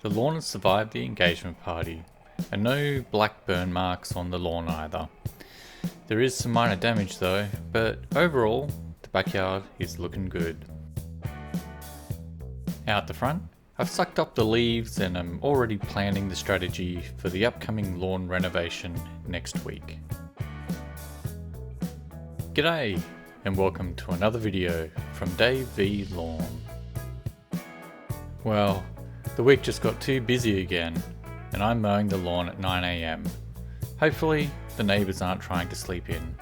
The lawn has survived the engagement party, and no black burn marks on the lawn either. There is some minor damage though, but overall, the backyard is looking good. Out the front, I've sucked up the leaves and I'm already planning the strategy for the upcoming lawn renovation next week. G'day, and welcome to another video from Dave V Lawn. Well, the week just got too busy again, and I'm mowing the lawn at 9 AM. Hopefully, the neighbours aren't trying to sleep in.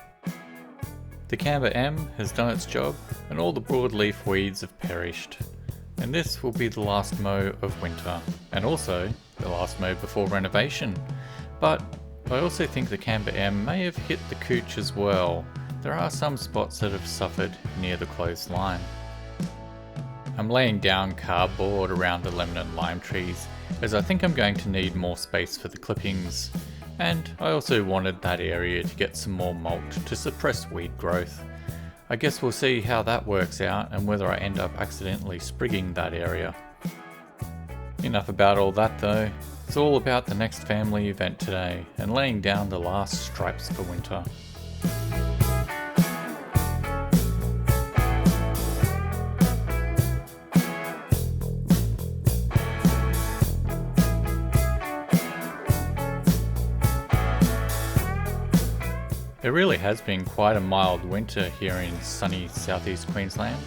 The Camber M has done its job, and all the broadleaf weeds have perished. And this will be the last mow of winter, and also the last mow before renovation. But I also think the Camber M may have hit the couch as well. There are some spots that have suffered near the closed line. I'm laying down cardboard around the lemon and lime trees, as I think I'm going to need more space for the clippings, and I also wanted that area to get some more mulch to suppress weed growth. I guess we'll see how that works out and whether I end up accidentally sprigging that area. Enough about all that though, it's all about the next family event today and laying down the last stripes for winter. It really has been quite a mild winter here in sunny South East Queensland.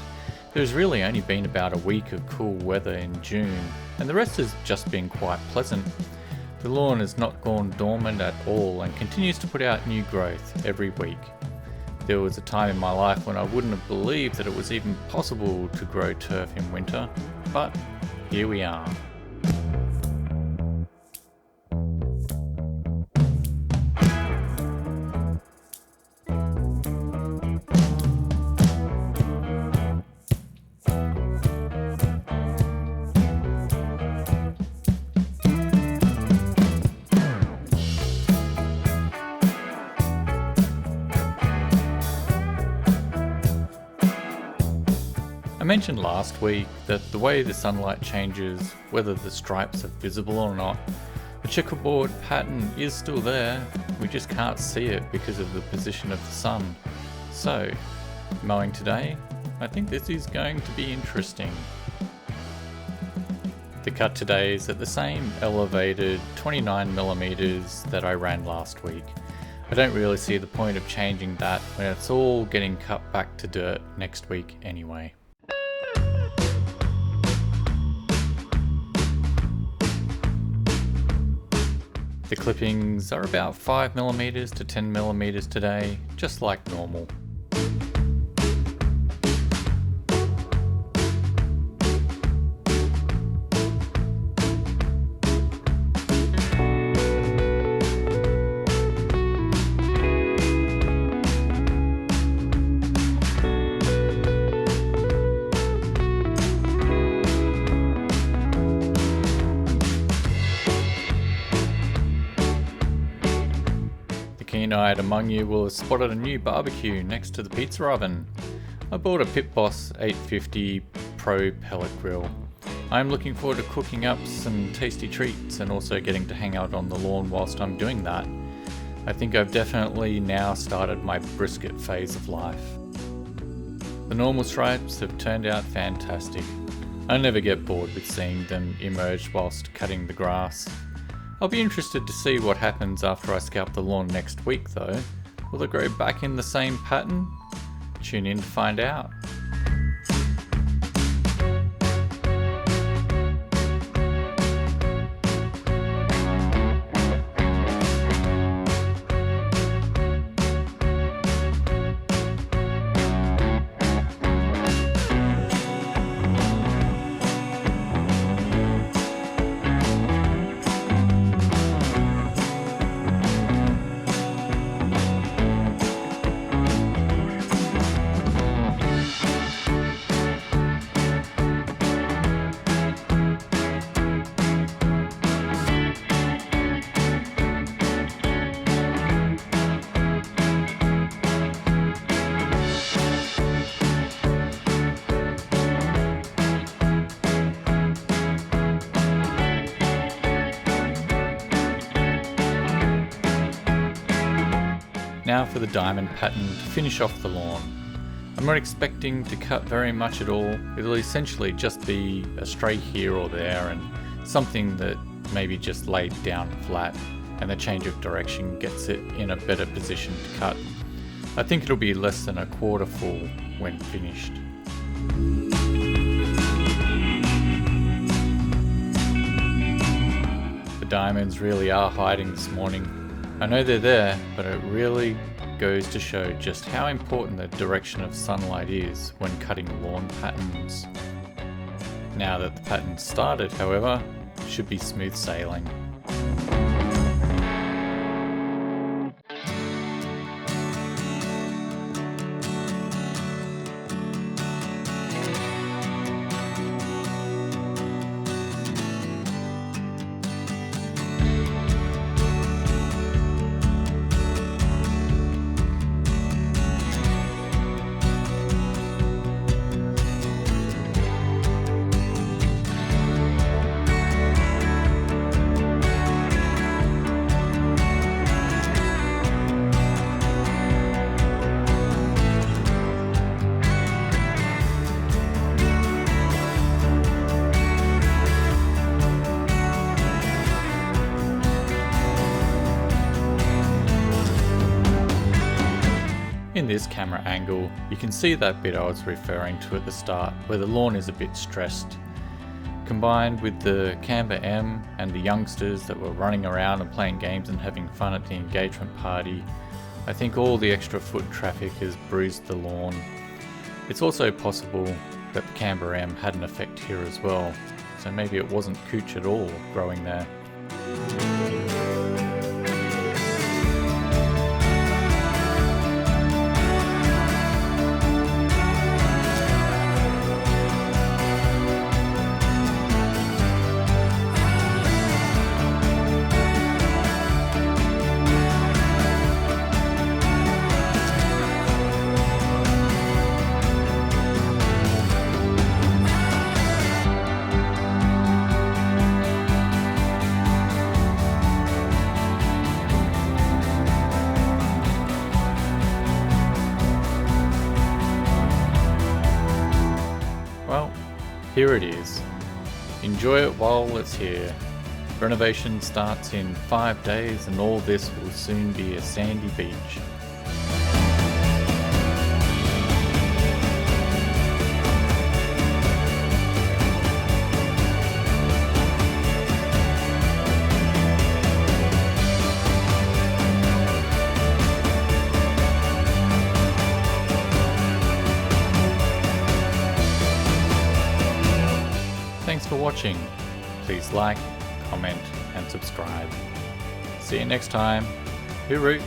There's really only been about a week of cool weather in June, and the rest has just been quite pleasant. The lawn has not gone dormant at all and continues to put out new growth every week. There was a time in my life when I wouldn't have believed that it was even possible to grow turf in winter, but here we are. I mentioned last week that the way the sunlight changes, whether the stripes are visible or not, the checkerboard pattern is still there, we just can't see it because of the position of the sun. So, mowing today, I think this is going to be interesting. The cut today is at the same elevated 29mm that I ran last week. I don't really see the point of changing that when it's all getting cut back to dirt next week anyway. The clippings are about 5mm to 10mm today, just like normal. Keen-eyed among you will have spotted a new barbecue next to the pizza oven. I bought a Pit Boss 850 Pro pellet grill. I'm looking forward to cooking up some tasty treats and also getting to hang out on the lawn whilst I'm doing that. I think I've definitely now started my brisket phase of life. The normal stripes have turned out fantastic. I never get bored with seeing them emerge whilst cutting the grass. I'll be interested to see what happens after I scalp the lawn next week though. Will it grow back in the same pattern? Tune in to find out. Now for the diamond pattern to finish off the lawn. I'm not expecting to cut very much at all. It'll essentially just be a stray here or there and something that maybe just laid down flat, and the change of direction gets it in a better position to cut. I think it'll be less than a quarter full when finished. The diamonds really are hiding this morning. I know they're there, but it really goes to show just how important the direction of sunlight is when cutting lawn patterns. Now that the pattern started, however, it should be smooth sailing. In this camera angle, you can see that bit I was referring to at the start, where the lawn is a bit stressed. Combined with the Camber M and the youngsters that were running around and playing games and having fun at the engagement party, I think all the extra foot traffic has bruised the lawn. It's also possible that the Camber M had an effect here as well, so maybe it wasn't couch at all growing there. Well, here it is. Enjoy it while it's here. Renovation starts in 5 days and all this will soon be a sandy beach. Thanks for watching. Please like, comment and subscribe. See you next time. Hooroo!